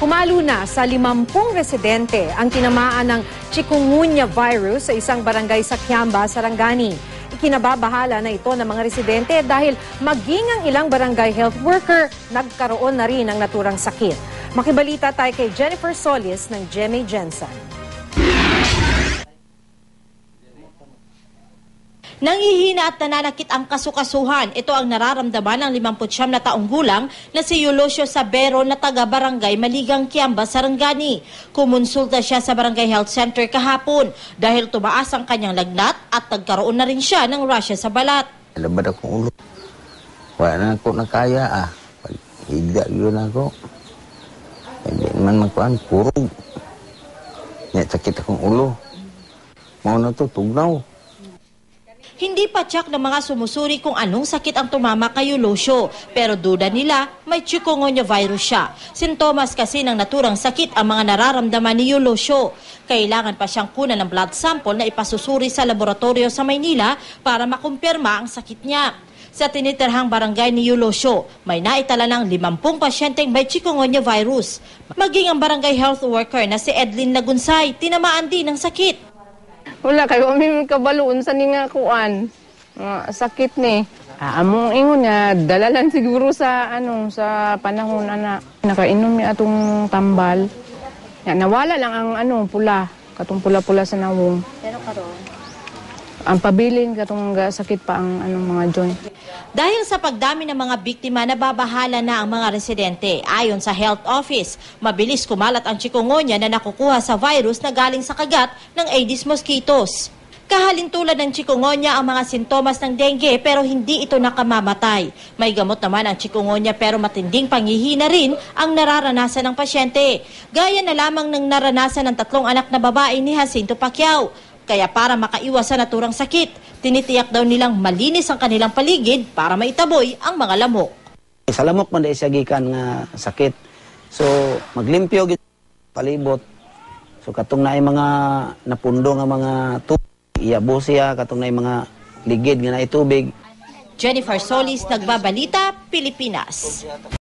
Pumalo na sa 50 residente ang tinamaan ng chikungunya virus sa isang barangay sa Kiamba, Sarangani. Ikinababahala na ito ng mga residente dahil maging ang ilang barangay health worker nagkaroon na rin ng naturang sakit. Makibalita tayo kay Jennifer Solis ng GMA Jensen. Nangihina at nananakit ang kasukasuhan. Ito ang nararamdaman ng 59 na taong gulang na si Eulogio Sabero na taga-barangay Maligang, Kiamba, Sarangani. Kumonsulta siya sa Barangay Health Center kahapon dahil tumaas ang kanyang lagnat at nagkaroon na rin siya ng rasya sa balat. Labad akong ulo. Wala na ako nakaya Pag higda yun ako. Hindi naman magkuhan, purog. Sakit akong ulo. Mau na to, tugnaw. Hindi pa tsak ng mga sumusuri kung anong sakit ang tumama kay Eulogio, pero duda nila may chikungunya virus siya. Sintomas kasi ng naturang sakit ang mga nararamdaman ni Eulogio. Kailangan pa siyang kunan ng blood sample na ipasusuri sa laboratorio sa Maynila para makumpirma ang sakit niya. Sa tinitirhang barangay ni Eulogio, may naitala ng 50 pasyenteng may chikungunya virus. Maging ang barangay health worker na si Edlin Lagunsay, tinamaan din ng sakit. Wala kayo kami kabaloon sa nga kuan. Sakit ni. Among ingon nga dalalan siguro sa sa panahon ana. Nakainom ni atong tambal. Ya, nawala lang ang pula, katong pula-pula sa nawong. Pero karon ang pabilin katong sakit pa ang mga joint. Dahil sa pagdami ng mga biktima, nababahala na ang mga residente. Ayon sa health office, mabilis kumalat ang chikungunya na nakukuha sa virus na galing sa kagat ng Aedes mosquitoes. Kahalintulad ng chikungunya ang mga sintomas ng dengue pero hindi ito nakamamatay. May gamot naman ang chikungunya pero matinding panghihina rin ang nararanasan ng pasyente. Gaya na lamang ng naranasan ng 3 anak na babae ni Jacinto Pacquiao. Kaya para makaiwas sa naturang sakit, tinitiyak daw nilang malinis ang kanilang paligid para maitaboy ang mga lamok. Sa lamok man dahil siya gikan nga sakit. So maglimpyo palibot. So katong naay mga napundo nga mga tubig, iyabo siya katong naay mga ligid nga naay tubig. Jennifer Solis, Nagbabalita, Pilipinas.